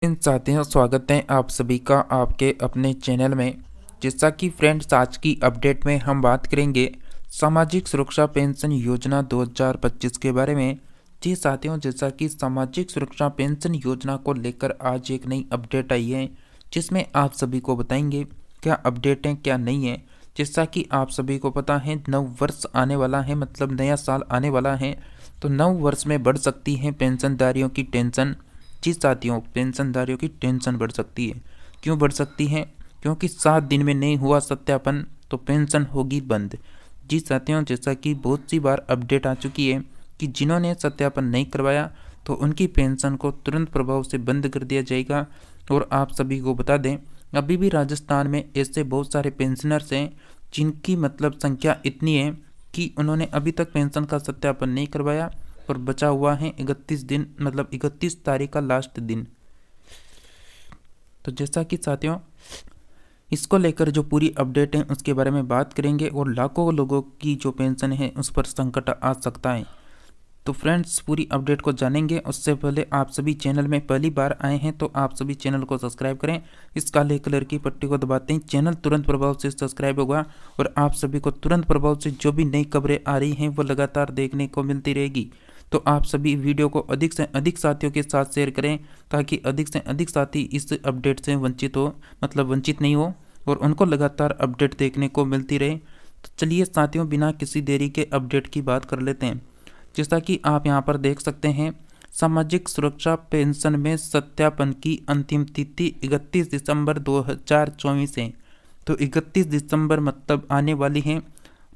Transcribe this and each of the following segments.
इन साथियों स्वागत है आप सभी का आपके अपने चैनल में। जैसा कि फ्रेंड्स आज की अपडेट में हम बात करेंगे सामाजिक सुरक्षा पेंशन योजना 2025 के बारे में। जी साथियों, जैसा कि सामाजिक सुरक्षा पेंशन योजना को लेकर आज एक नई अपडेट आई है जिसमें आप सभी को बताएंगे क्या अपडेट है क्या नहीं है। जैसा कि आप सभी को पता है नव वर्ष आने वाला है, मतलब नया साल आने वाला है, तो नव वर्ष में बढ़ सकती है पेंशनधारियों की टेंशन। जी साथियों, पेंशनधारियों की टेंशन बढ़ सकती है। क्यों बढ़ सकती है? क्योंकि 7 दिन में नहीं हुआ सत्यापन तो पेंशन होगी बंद। जी साथियों, जैसा कि बहुत सी बार अपडेट आ चुकी है कि जिन्होंने सत्यापन नहीं करवाया तो उनकी पेंशन को तुरंत प्रभाव से बंद कर दिया जाएगा। और आप सभी को बता दें, अभी भी राजस्थान में ऐसे बहुत सारे पेंशनर्स हैं जिनकी मतलब संख्या इतनी है कि उन्होंने अभी तक पेंशन का सत्यापन नहीं करवाया और बचा हुआ है 31 दिन, मतलब 31 तारीख का लास्ट दिन। तो जैसा कि साथियों, इसको लेकर जो पूरी अपडेट है उसके बारे में बात करेंगे और लाखों लोगों की जो पेंशन है उस पर संकट आ सकता है। तो फ्रेंड्स, पूरी अपडेट को जानेंगे उससे पहले आप सभी चैनल में पहली बार आए हैं तो आप सभी चैनल को सब्सक्राइब करें। इस काले कलर की पट्टी को दबाते ही चैनल तुरंत प्रभाव से सब्सक्राइब होगा और आप सभी को तुरंत प्रभाव से जो भी नई खबरें आ रही हैं वो लगातार देखने को मिलती रहेगी। तो आप सभी वीडियो को अधिक से अधिक साथियों के साथ शेयर करें ताकि अधिक से अधिक साथी इस अपडेट से वंचित हो, मतलब वंचित नहीं हो और उनको लगातार अपडेट देखने को मिलती रहे। तो चलिए साथियों, बिना किसी देरी के अपडेट की बात कर लेते हैं। जैसा कि आप यहां पर देख सकते हैं, सामाजिक सुरक्षा पेंशन में सत्यापन की अंतिम तिथि 31 दिसंबर 2024 है। तो 31 दिसंबर मतलब आने वाली है,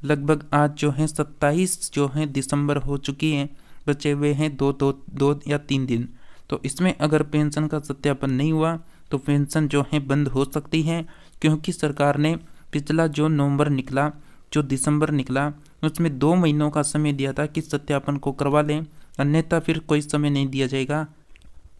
लगभग आज जो है 27 जो है दिसंबर हो चुकी है, बचे हुए हैं दो या 3 दिन। तो इसमें अगर पेंशन का सत्यापन नहीं हुआ तो पेंशन जो है बंद हो सकती है, क्योंकि सरकार ने पिछला जो नवंबर निकला, जो दिसंबर निकला, उसमें 2 महीनों का समय दिया था कि सत्यापन को करवा लें, अन्यथा फिर कोई समय नहीं दिया जाएगा।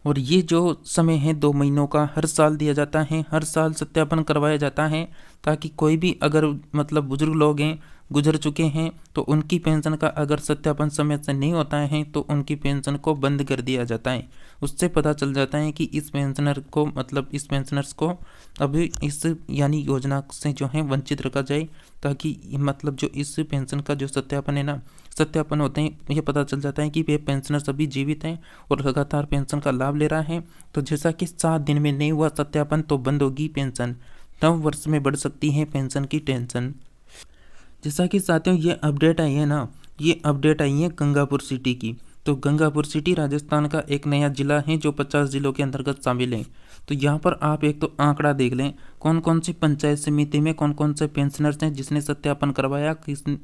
और ये जो समय है 2 महीनों का हर साल दिया जाता है, हर साल सत्यापन करवाया जाता है ताकि कोई भी अगर मतलब बुजुर्ग लोग हैं, गुजर चुके हैं, तो उनकी पेंशन का अगर सत्यापन समय से नहीं होता है तो उनकी पेंशन को बंद कर दिया जाता है। उससे पता चल जाता है कि इस पेंशनर को, मतलब इस पेंशनर्स को अभी इस यानी योजना से जो है वंचित रखा जाए, ताकि मतलब जो इस पेंशन का जो सत्यापन है ना, सत्यापन होते हैं ये पता चल जाता है कि वे पेंशनर सभी जीवित हैं और लगातार पेंशन का लाभ ले रहा है। तो जैसा कि 7 दिन में नहीं हुआ सत्यापन तो बंद होगी पेंशन, नव वर्ष में बढ़ सकती है पेंशन की टेंशन। जैसा कि साथियों ये अपडेट आई है ना, ये अपडेट आई है गंगापुर सिटी की। तो गंगापुर सिटी राजस्थान का एक नया जिला है जो 50 जिलों के अंतर्गत शामिल है। तो यहाँ पर आप एक तो आंकड़ा देख लें, कौन कौन सी पंचायत समिति में कौन कौन से पेंशनर्स हैं जिसने सत्यापन करवाया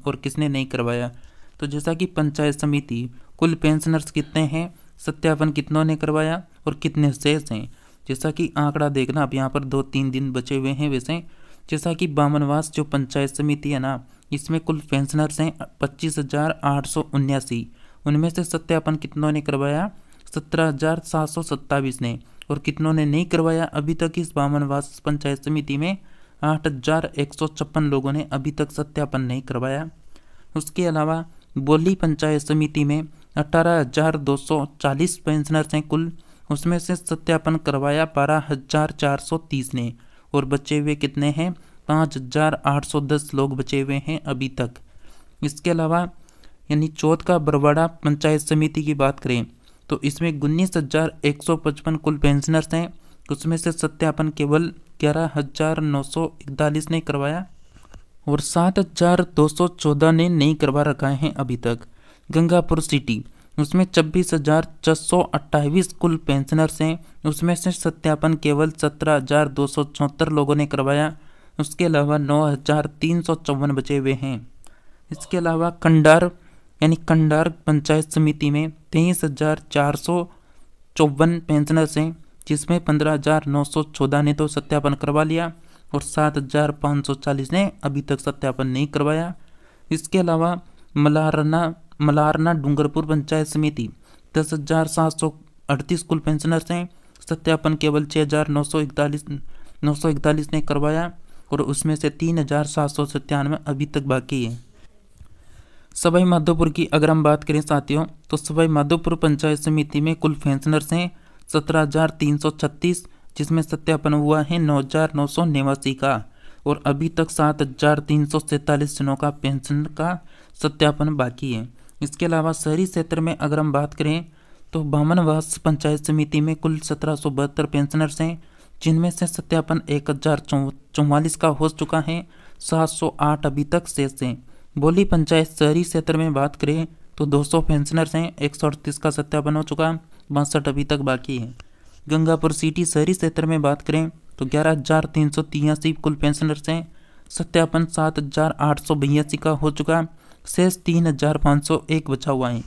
और किसने नहीं करवाया। तो जैसा कि पंचायत समिति, कुल पेंशनर्स कितने हैं, सत्यापन कितनों ने करवाया और कितने शेष हैं। जैसा कि आंकड़ा देखना, अब यहाँ पर 2-3 दिन बचे हुए हैं वैसे। जैसा कि बामनवास जो पंचायत समिति है ना, इसमें कुल पेंशनर्स हैं 25,879। उनमें से सत्यापन कितनों ने करवाया, 17,727 ने। और कितनों ने नहीं करवाया अभी तक इस बामनवास पंचायत समिति में, 8,156 लोगों ने अभी तक सत्यापन नहीं करवाया। उसके अलावा बोली पंचायत समिति में 18,240 पेंशनर्स हैं कुल, उसमें से सत्यापन करवाया 12,430 ने। और बचे हुए कितने हैं, 5,810 लोग बचे हुए हैं अभी तक। इसके अलावा यानी चौथ का बरवाड़ा पंचायत समिति की बात करें तो इसमें 19,155 कुल पेंशनर्स हैं, उसमें से सत्यापन केवल 11,941 ने करवाया और 7,214 ने नहीं करवा रखा है अभी तक। गंगापुर सिटी, उसमें 26,628 कुल पेंशनर्स हैं, उसमें से सत्यापन केवल 17,274 लोगों ने करवाया। उसके अलावा 9,354 बचे हुए हैं। इसके अलावा कंडार यानी कंडार पंचायत समिति में 23,454 पेंशनर्स हैं, जिसमें 15,914 ने तो सत्यापन करवा लिया और 7,540 ने अभी तक सत्यापन नहीं करवाया। इसके अलावा मलारना डूंगरपुर पंचायत समिति 10,738 कुल पेंशनर्स हैं, सत्यापन केवल 6,941 ने करवाया और उसमें से 3,797 अभी तक बाकी है। सवाई माधोपुर की अगर हम बात करें साथियों, तो सवाई माधोपुर पंचायत समिति में कुल पेंशनर्स हैं 17,336, जिसमें सत्यापन हुआ है 9,989 का, और अभी तक 7,347 जनों का पेंशन का सत्यापन बाकी है। इसके अलावा शहरी क्षेत्र में अगर हम बात करें तो बामनवास पंचायत समिति में कुल 1772 पेंशनर्स हैं, जिनमें से सत्यापन 1,044 का हो चुका है, 708 अभी तक शेष हैं। बोली पंचायत शहरी क्षेत्र में बात करें तो 200 पेंशनर्स हैं, 138 का सत्यापन हो चुका, 62 अभी तक बाकी है। गंगापुर सिटी शहरी क्षेत्र में बात करें तो 11,383 कुल पेंशनर्स हैं, सत्यापन 7,882 का हो चुका, शेष 3,501 बचा हुआ है।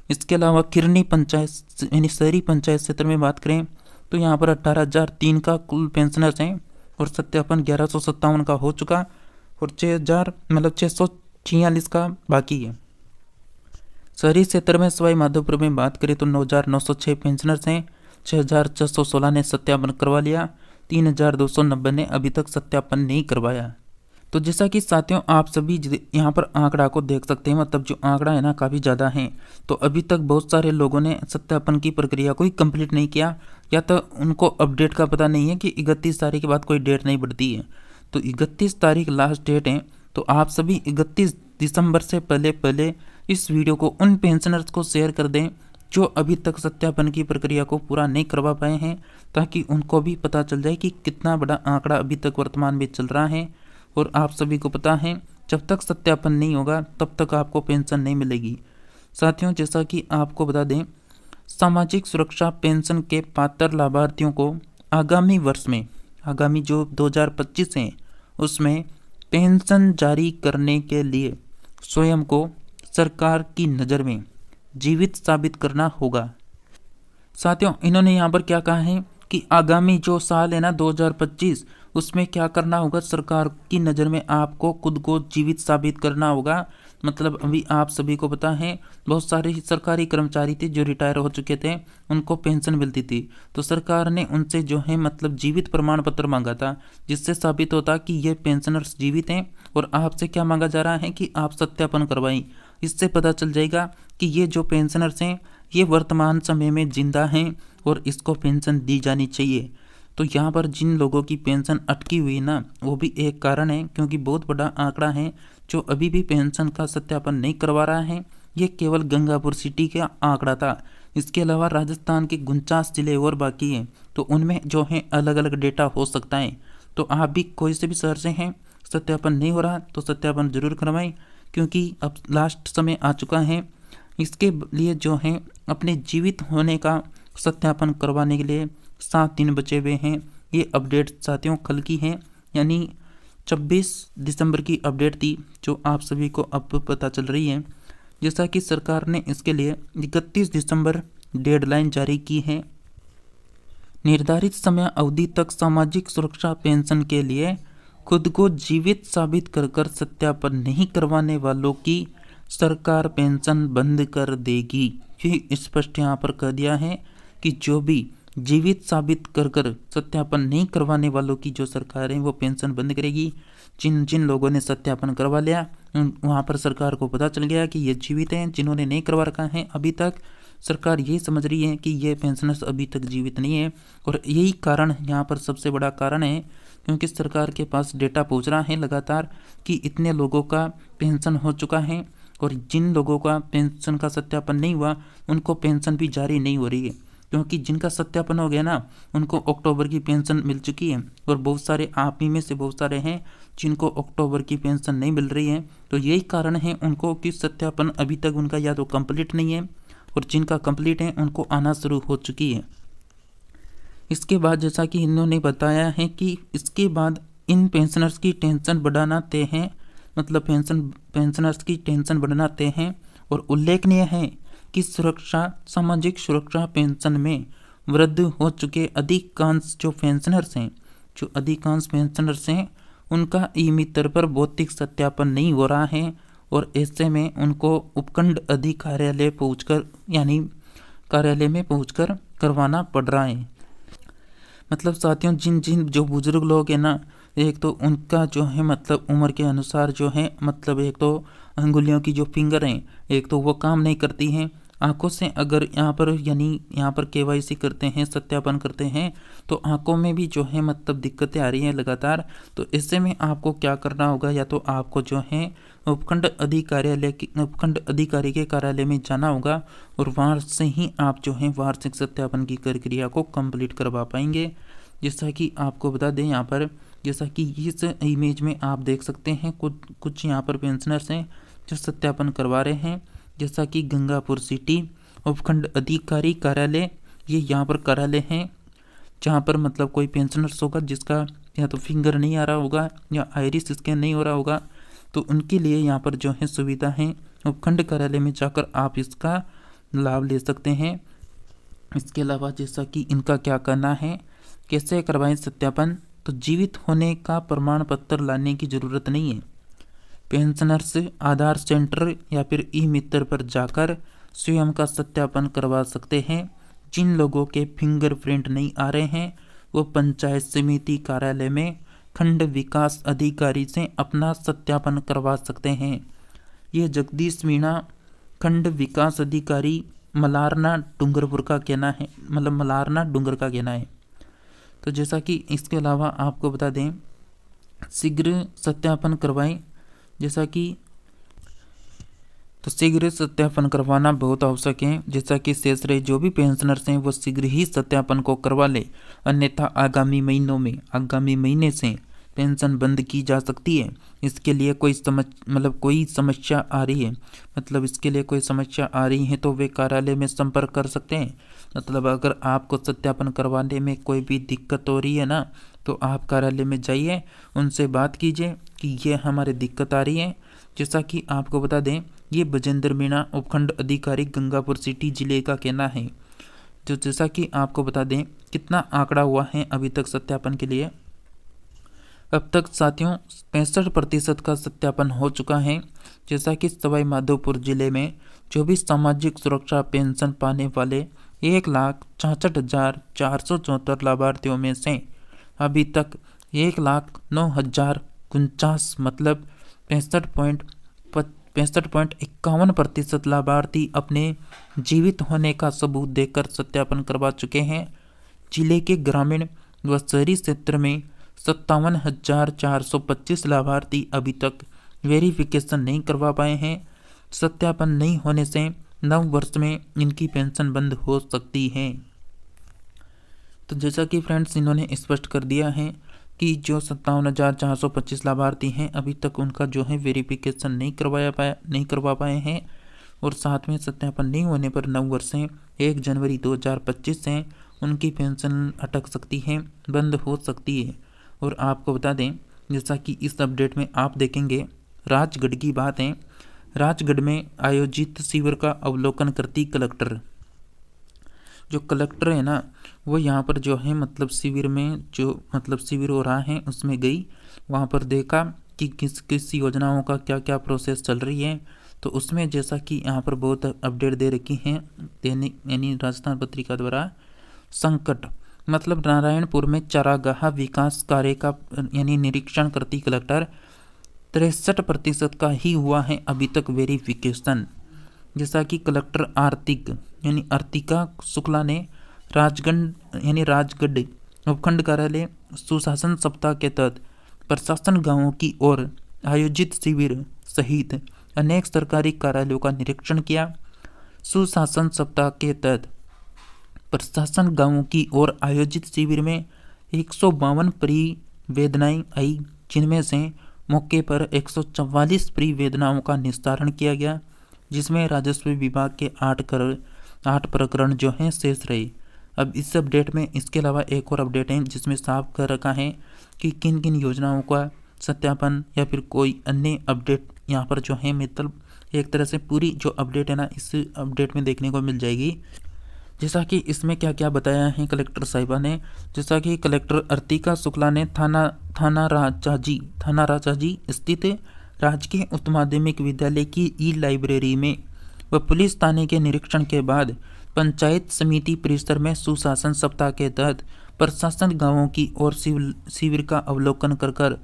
इसके अलावा खिरनी पंचायत यानी शहरी पंचायत क्षेत्र में बात करें तो यहाँ पर 18,003 का कुल पेंशनर्स हैं और सत्यापन 1,157 का हो चुका, और 646 का बाकी है। शहरी क्षेत्र में सवाई माधोपुर में बात करें तो 9,906 पेंशनर्स हैं, 6,616 ने सत्यापन करवा लिया, 3,290 ने अभी तक सत्यापन नहीं करवाया। तो जैसा कि साथियों आप सभी यहाँ पर आंकड़ा को देख सकते हैं, मतलब जो आंकड़ा है ना काफ़ी ज़्यादा है। तो अभी तक बहुत सारे लोगों ने सत्यापन की प्रक्रिया को ही कंप्लीट नहीं किया, या तो उनको अपडेट का पता नहीं है कि 31 तारीख के बाद कोई डेट नहीं बढ़ती है। तो 31 तारीख लास्ट डेट है। तो आप सभी 31 दिसंबर से पहले इस वीडियो को उन पेंशनर्स को शेयर कर दें जो अभी तक सत्यापन की प्रक्रिया को पूरा नहीं करवा पाए हैं, ताकि उनको भी पता चल जाए कि कितना बड़ा आंकड़ा अभी तक वर्तमान में चल रहा है। और आप सभी को पता है जब तक सत्यापन नहीं होगा तब तक आपको पेंशन नहीं मिलेगी। साथियों जैसा कि आपको बता दें, सामाजिक सुरक्षा पेंशन के पात्र लाभार्थियों को आगामी वर्ष में, आगामी जो 2025 है उसमें पेंशन जारी करने के लिए स्वयं को सरकार की नज़र में जीवित साबित करना होगा। साथियों इन्होंने यहाँ पर क्या कहा है कि आगामी जो साल है ना 2025, उसमें क्या करना होगा, सरकार की नज़र में आपको खुद को जीवित साबित करना होगा। मतलब अभी आप सभी को पता है बहुत सारे सरकारी कर्मचारी थे जो रिटायर हो चुके थे, उनको पेंशन मिलती थी, तो सरकार ने उनसे जो है मतलब जीवित प्रमाण पत्र मांगा था, जिससे साबित होता कि ये पेंशनर्स जीवित हैं। और आपसे क्या मांगा जा रहा है कि आप सत्यापन करवाएं। इससे पता चल जाएगा कि ये जो पेंशनर्स हैं ये वर्तमान समय में जिंदा हैं और इसको पेंशन दी जानी चाहिए। तो यहाँ पर जिन लोगों की पेंशन अटकी हुई ना, वो भी एक कारण है, क्योंकि बहुत बड़ा आंकड़ा है जो अभी भी पेंशन का सत्यापन नहीं करवा रहा है। ये केवल गंगापुर सिटी का आंकड़ा था। इसके अलावा राजस्थान के 49 जिले और बाकी हैं, तो उनमें जो है अलग अलग डेटा हो सकता है। तो आप भी कोई से भी शहर से हैं, सत्यापन नहीं हो रहा तो सत्यापन जरूर करवाएं, क्योंकि अब लास्ट समय आ चुका है। इसके लिए जो है अपने जीवित होने का सत्यापन करवाने के लिए 7 दिन बचे हुए हैं। ये अपडेट साथियों कल की है, यानी 26 दिसंबर की अपडेट थी जो आप सभी को अब पता चल रही है। जैसा कि सरकार ने इसके लिए 31 दिसंबर डेडलाइन जारी की है। निर्धारित समय अवधि तक सामाजिक सुरक्षा पेंशन के लिए खुद को जीवित साबित कर सत्यापन नहीं करवाने वालों की सरकार पेंशन बंद कर देगी। ये स्पष्ट यहाँ पर कह दिया है कि जो भी जीवित साबित कर सत्यापन नहीं करवाने वालों की जो सरकार है वो पेंशन बंद करेगी। जिन जिन लोगों ने सत्यापन करवा लिया वहाँ पर सरकार को पता चल गया कि ये जीवित हैं, जिन्होंने नहीं करवा रखा है अभी तक सरकार ये समझ रही है कि ये पेंशनर्स अभी तक जीवित नहीं है। और यही कारण यहाँ पर सबसे बड़ा कारण है, क्योंकि सरकार के पास डेटा पहुँच रहा है लगातार कि इतने लोगों का पेंशन हो चुका है, और जिन लोगों का पेंशन का सत्यापन नहीं हुआ उनको पेंशन भी जारी नहीं हो रही है। क्योंकि जिनका सत्यापन हो गया ना उनको अक्टूबर की पेंशन मिल चुकी है, और बहुत सारे आप ही में से बहुत सारे हैं जिनको अक्टूबर की पेंशन नहीं मिल रही है। तो यही कारण है उनको कि सत्यापन अभी तक उनका या तो कंप्लीट नहीं है, और जिनका कंप्लीट है उनको आना शुरू हो चुकी है। इसके बाद जैसा कि इन्होंने बताया है कि इसके बाद इन पेंशनर्स की टेंशन बढ़ाना तय है, मतलब पेंशनर्स की टेंशन बढ़ाना तय है। और उल्लेखनीय है कि सामाजिक सुरक्षा पेंशन में वृद्धि हो चुके अधिकांश पेंशनर्स हैं उनका नियमित तौर पर भौतिक सत्यापन नहीं हो रहा है, और ऐसे में उनको उपखंड अधिकार्यालय कार्यालय में पहुंचकर करवाना पड़ रहा है। मतलब साथियों जिन जो बुजुर्ग लोग हैं ना, एक तो उनका जो है मतलब उम्र के अनुसार जो है मतलब एक तो अंगुलियों की जो फिंगर हैं एक तो वो काम नहीं करती हैं, आंखों से अगर यहाँ पर यहाँ पर केवाईसी करते हैं, सत्यापन करते हैं, तो आंखों में भी जो है मतलब दिक्कतें आ रही हैं लगातार। तो ऐसे में आपको क्या करना होगा, या तो आपको जो है उपखंड अधिकारी के कार्यालय में जाना होगा और वहाँ से ही आप जो है वार्षिक सत्यापन की प्रक्रिया को कंप्लीट करवा पाएंगे। जैसा कि आपको बता दें, यहाँ पर जैसा कि इस इमेज में आप देख सकते हैं कुछ यहाँ पर पेंशनर्स हैं जो सत्यापन करवा रहे हैं। जैसा कि गंगापुर सिटी उपखंड अधिकारी कार्यालय, ये यहाँ पर कार्यालय है जहाँ पर मतलब कोई पेंशनर्स होगा जिसका या तो फिंगर नहीं आ रहा होगा या आइरिस स्कैन नहीं हो रहा होगा, तो उनके लिए यहाँ पर जो है सुविधा है। उपखंड कार्यालय में जाकर आप इसका लाभ ले सकते हैं। इसके अलावा जैसा कि इनका क्या करना है, कैसे करवाएं सत्यापन, तो जीवित होने का प्रमाण पत्र लाने की ज़रूरत नहीं है। पेंशनर्स आधार सेंटर या फिर ई मित्र पर जाकर स्वयं का सत्यापन करवा सकते हैं। जिन लोगों के फिंगरप्रिंट नहीं आ रहे हैं वो पंचायत समिति कार्यालय में खंड विकास अधिकारी से अपना सत्यापन करवा सकते हैं। ये जगदीश मीणा खंड विकास अधिकारी मलारना डूंगरपुर का कहना है, मतलब मलारना डूंगर का कहना है। तो जैसा कि इसके अलावा आपको बता दें, शीघ्र सत्यापन करवाएं। जैसा कि तो शीघ्र सत्यापन करवाना बहुत आवश्यक है। जैसा कि शेष रहे जो भी पेंशनर्स हैं वो शीघ्र ही सत्यापन को करवा ले, अन्यथा आगामी महीने से पेंशन बंद की जा सकती है। इसके लिए कोई समस्या आ रही है, इसके लिए कोई समस्या आ रही है तो वे कार्यालय में संपर्क कर सकते हैं। अगर आपको सत्यापन करवाने में कोई भी दिक्कत हो रही है ना, तो आप कार्यालय में जाइए, उनसे बात कीजिए कि ये हमारे दिक्कत आ रही है। जैसा कि आपको बता दें, ये बजेंद्र मीणा उपखंड अधिकारी गंगापुर सिटी जिले का कहना है। जैसा कि आपको बता दें कितना आंकड़ा हुआ है अभी तक सत्यापन के लिए। अब तक साथियों 65% का सत्यापन हो चुका है। जैसा कि सवाई माधोपुर जिले में जो भी सामाजिक सुरक्षा पेंशन पाने वाले 1,66,474 लाभार्थियों में से अभी तक 1,09,049 मतलब 65.51% लाभार्थी अपने जीवित होने का सबूत देकर सत्यापन करवा चुके हैं। जिले के ग्रामीण व शहरी क्षेत्र में 57,425 लाभार्थी अभी तक वेरिफिकेशन नहीं करवा पाए हैं। सत्यापन नहीं होने से 9 वर्ष में इनकी पेंशन बंद हो सकती है। तो जैसा कि फ्रेंड्स इन्होंने स्पष्ट कर दिया है कि जो 57,425 लाभार्थी हैं अभी तक उनका जो है वेरिफिकेशन नहीं करवा पाए हैं, और साथ में सत्यापन नहीं होने पर 9 वर्ष से 1 जनवरी 2025 से उनकी पेंशन अटक सकती है, बंद हो सकती है। और आपको बता दें, जैसा कि इस अपडेट में आप देखेंगे, राजगढ़ की बात है। राजगढ़ में आयोजित शिविर का अवलोकन करती कलेक्टर, जो कलेक्टर है ना, वो यहाँ पर जो है शिविर में जो शिविर हो रहा है उसमें गई, वहाँ पर देखा कि किस किस योजनाओं का क्या क्या प्रोसेस चल रही है। तो उसमें जैसा कि यहाँ पर बहुत अपडेट दे रखी हैं दैनिक यानी राजस्थान पत्रिका द्वारा, संकट नारायणपुर में चारागाह विकास कार्य का निरीक्षण करती कलेक्टर, 63% का ही हुआ है अभी तक वेरिफिकेशन। जैसा कि कलेक्टर आर्तिका शुक्ला ने राजगढ़ उपखंड कार्यालय सुशासन सप्ताह के तहत प्रशासन गांवों की ओर आयोजित शिविर सहित अनेक सरकारी कार्यालयों का निरीक्षण किया। सुशासन सप्ताह के तहत प्रशासन गांवों की ओर आयोजित शिविर में 152 परिवेदनाएं आई, जिनमें से मौके पर 144 परिवेदनाओं का निस्तारण किया गया, जिसमें राजस्व विभाग के 8 प्रकरण जो हैं शेष रहे। अब इस अपडेट में इसके अलावा एक और अपडेट है जिसमें साफ कर रखा है कि किन किन योजनाओं का सत्यापन या फिर कोई अन्य अपडेट यहाँ पर जो है एक तरह से पूरी जो अपडेट है ना इस अपडेट में देखने को मिल जाएगी। जैसा कि इसमें क्या क्या बताया है कलेक्टर साहिबा ने, जैसा कि कलेक्टर आर्तिका शुक्ला ने थाना राजाजी स्थित राजकीय उच्च माध्यमिक विद्यालय की ई लाइब्रेरी में व पुलिस थाने के निरीक्षण के बाद पंचायत समिति परिसर में सुशासन सप्ताह के तहत प्रशासन गांवों की ओर शिविर का अवलोकन कर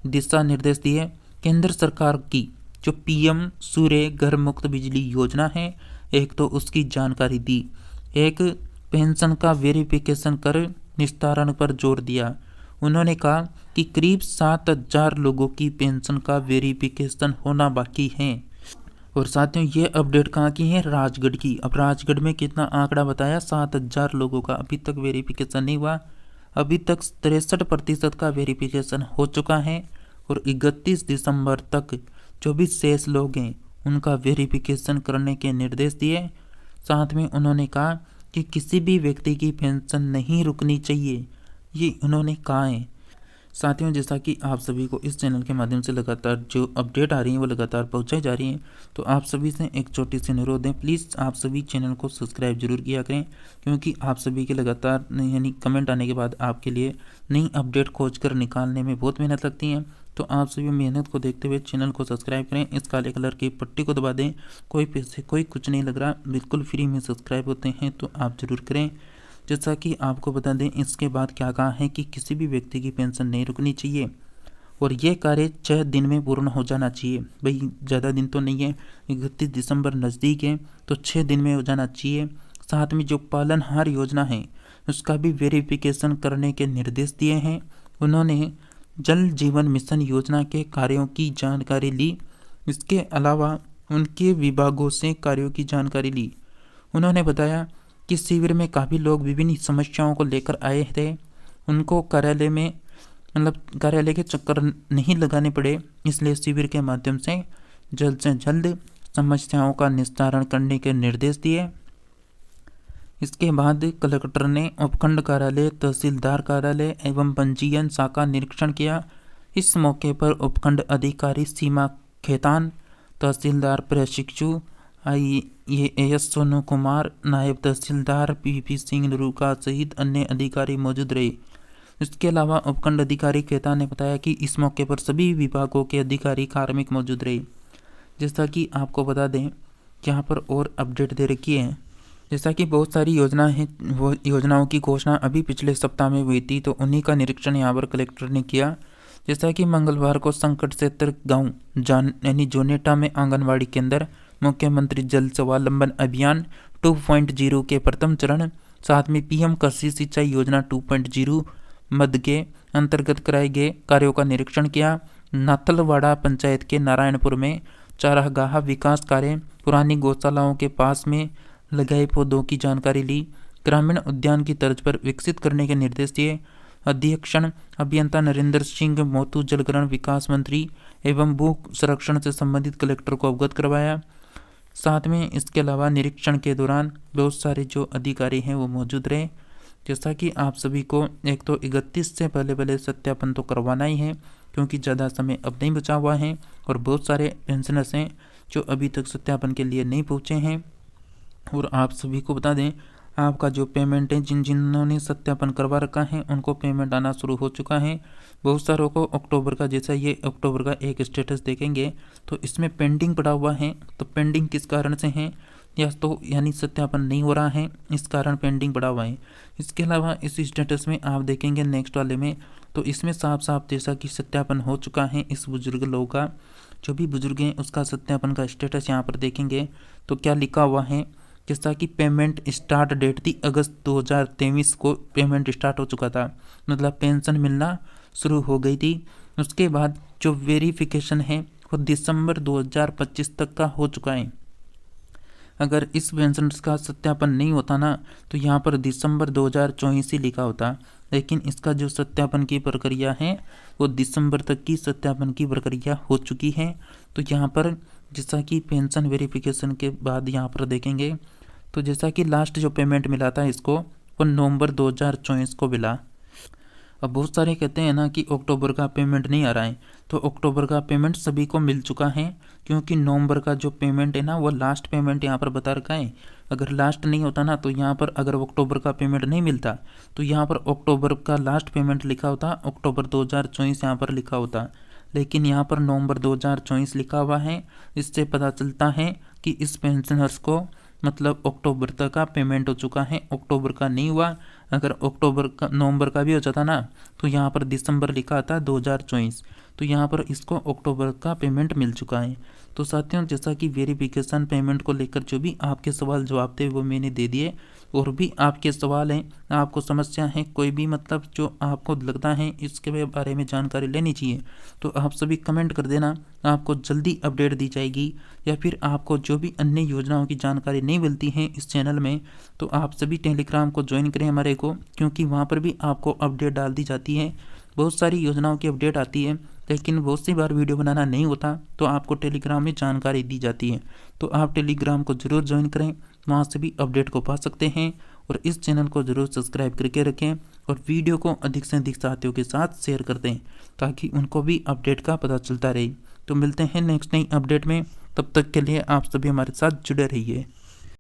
दिशा निर्देश दिए। केंद्र सरकार की जो PM सूर्य घर मुक्त बिजली योजना है, एक तो उसकी जानकारी दी, एक पेंशन का वेरिफिकेशन कर निस्तारण पर जोर दिया। उन्होंने कहा कि करीब 7,000 लोगों की पेंशन का वेरिफिकेशन होना बाकी है। और साथियों ये अपडेट कहाँ की है? राजगढ़ की। अब राजगढ़ में कितना आंकड़ा बताया? 7,000 लोगों का अभी तक वेरिफिकेशन नहीं हुआ। अभी तक 63% का वेरिफिकेशन हो चुका है और 31 दिसंबर तक जो भी शेष लोग हैं उनका वेरिफिकेशन करने के निर्देश दिए। साथ में उन्होंने कहा कि किसी भी व्यक्ति की पेंशन नहीं रुकनी चाहिए, ये उन्होंने कहा है। साथियों जैसा कि आप सभी को इस चैनल के माध्यम से लगातार जो अपडेट आ रही हैं वो लगातार पहुंचाई जा रही हैं, तो आप सभी से एक छोटी सी अनुरोध है, प्लीज़ आप सभी चैनल को सब्सक्राइब जरूर किया करें, क्योंकि आप सभी के लगातार यानी कमेंट आने के बाद आपके लिए नई अपडेट खोज कर निकालने में बहुत मेहनत लगती है। तो आप सभी मेहनत को देखते हुए चैनल को सब्सक्राइब करें, इस काले कलर की पट्टी को दबा दें, कोई पैसे कोई कुछ नहीं लग रहा, बिल्कुल फ्री में सब्सक्राइब होते हैं, तो आप ज़रूर करें। जैसा कि आपको बता दें इसके बाद क्या कहा है कि किसी भी व्यक्ति की पेंशन नहीं रुकनी चाहिए और ये कार्य 6 दिन में पूर्ण हो जाना चाहिए। भाई ज़्यादा दिन तो नहीं है, 31 दिसंबर नज़दीक है तो 6 दिन में हो जाना चाहिए। साथ में जो पालनहार योजना है उसका भी वेरिफिकेशन करने के निर्देश दिए हैं। उन्होंने जल जीवन मिशन योजना के कार्यों की जानकारी ली, इसके अलावा उनके विभागों से कार्यों की जानकारी ली। उन्होंने बताया कि शिविर में काफ़ी लोग विभिन्न समस्याओं को लेकर आए थे, उनको कार्यालय में कार्यालय के चक्कर नहीं लगाने पड़े, इसलिए शिविर के माध्यम से जल्द समस्याओं का निस्तारण करने के निर्देश दिए। इसके बाद कलेक्टर ने उपखंड कार्यालय, तहसीलदार कार्यालय एवं पंजीयन शाखा निरीक्षण किया। इस मौके पर उपखंड अधिकारी सीमा खेतान, तहसीलदार प्रशिक्षु IAS सोनू कुमार, नायब तहसीलदार PP सिंह नरूका सहित अन्य अधिकारी मौजूद रहे। इसके अलावा उपखंड अधिकारी खेतान ने बताया कि इस मौके पर सभी विभागों के अधिकारी कार्मिक मौजूद रहे। जैसा कि आपको बता दें यहाँ पर और अपडेट दे रखी है, जैसा कि बहुत सारी योजना है, वो योजनाओं की घोषणा अभी पिछले सप्ताह में हुई थी, तो उन्हीं का निरीक्षण यहाँ पर कलेक्टर ने किया। जैसा कि मंगलवार को संकट से तर्क गाँव यानी जोनेटा में आंगनबाड़ी केंद्र, मुख्यमंत्री जल स्वावलंबन अभियान 2.0 के प्रथम चरण, साथ में PM कृषि सिंचाई योजना 2.0 मद के अंतर्गत कराए गए कार्यों का निरीक्षण किया। नाथलवाड़ा पंचायत के नारायणपुर में चारागाह विकास कार्य, पुरानी गौशालाओं के पास में लगाए पौधों की जानकारी ली। ग्रामीण उद्यान की तर्ज पर विकसित करने के निर्देश दिए। अधीक्षण अभियंता नरेंद्र सिंह मोतू जलग्रहण विकास मंत्री एवं भू संरक्षण से संबंधित कलेक्टर को अवगत करवाया। साथ में इसके अलावा निरीक्षण के दौरान बहुत सारे जो अधिकारी हैं वो मौजूद रहे। जैसा कि आप सभी को एक तो 31 से पहले सत्यापन तो करवाना ही है, क्योंकि ज़्यादा समय अब नहीं बचा हुआ है और बहुत सारे पेंशनर्स हैं जो अभी तक सत्यापन के लिए नहीं पहुँचे हैं। और आप सभी को बता दें आपका जो पेमेंट है, जिन्होंने सत्यापन करवा रखा है उनको पेमेंट आना शुरू हो चुका है। बहुत सारों को अक्टूबर का, जैसा ये अक्टूबर का एक स्टेटस देखेंगे तो इसमें पेंडिंग पड़ा हुआ है। तो पेंडिंग किस कारण से है? या तो यानी सत्यापन नहीं हो रहा है, इस कारण पेंडिंग पड़ा हुआ है। इसके अलावा इस स्टेटस में आप देखेंगे नेक्स्ट वाले में, तो इसमें साफ साफ जैसा कि सत्यापन हो चुका है इस बुजुर्ग लोगों का, जो भी बुजुर्ग हैं उसका सत्यापन का स्टेटस यहाँ पर देखेंगे तो क्या लिखा हुआ है, जैसा कि पेमेंट स्टार्ट डेट थी अगस्त 2023 को पेमेंट स्टार्ट हो चुका था, मतलब पेंशन मिलना शुरू हो गई थी। उसके बाद जो वेरिफिकेशन है वो दिसंबर 2025 तक का हो चुका है। अगर इस पेंशन का सत्यापन नहीं होता ना तो यहाँ पर दिसंबर 2024 ही लिखा होता, लेकिन इसका जो सत्यापन की प्रक्रिया है वो दिसंबर तक की सत्यापन की प्रक्रिया हो चुकी है। तो यहाँ पर जैसा कि पेंशन वेरिफिकेशन के बाद यहाँ पर देखेंगे तो जैसा कि लास्ट जो पेमेंट मिला था इसको वो नवंबर 2024 को मिला। अब बहुत सारे कहते हैं ना कि अक्टूबर का पेमेंट नहीं आ रहा है, तो अक्टूबर का पेमेंट सभी को मिल चुका है, क्योंकि नवंबर का जो पेमेंट है ना वो लास्ट पेमेंट यहाँ पर बता रखा है। अगर लास्ट नहीं होता ना तो यहाँ पर अगर अक्टूबर का पेमेंट नहीं मिलता तो यहाँ पर अक्टूबर का लास्ट पेमेंट लिखा होता, अक्टूबर 2024 यहाँ पर लिखा होता, लेकिन यहाँ पर नवंबर 2024 लिखा हुआ है। इससे पता चलता है कि इस पेंशनर्स को मतलब अक्टूबर तक का पेमेंट हो चुका है, अक्टूबर का नहीं हुआ। अगर अक्टूबर का नवंबर का भी हो जाता ना तो यहाँ पर दिसंबर लिखा था 2024, तो यहाँ पर इसको अक्टूबर का पेमेंट मिल चुका है। तो साथियों, जैसा कि वेरिफिकेशन पेमेंट को लेकर जो भी आपके सवाल जवाब थे वो मैंने दे दिए। और भी आपके सवाल हैं, आपको समस्या है, कोई भी मतलब जो आपको लगता है इसके बारे में जानकारी लेनी चाहिए, तो आप सभी कमेंट कर देना, आपको जल्दी अपडेट दी जाएगी। या फिर आपको जो भी अन्य योजनाओं की जानकारी नहीं मिलती है इस चैनल में, तो आप सभी टेलीग्राम को ज्वाइन करें हमारे को, क्योंकि वहाँ पर भी आपको अपडेट डाल दी जाती है। बहुत सारी योजनाओं की अपडेट आती है, लेकिन बहुत सी बार वीडियो बनाना नहीं होता, तो आपको टेलीग्राम में जानकारी दी जाती है। तो आप टेलीग्राम को ज़रूर ज्वाइन करें, वहाँ से भी अपडेट को पा सकते हैं। और इस चैनल को ज़रूर सब्सक्राइब करके रखें और वीडियो को अधिक से अधिक साथियों के साथ शेयर कर दें, ताकि उनको भी अपडेट का पता चलता रहे। तो मिलते हैं नेक्स्ट नई अपडेट में, तब तक के लिए आप सभी हमारे साथ जुड़े रहिए।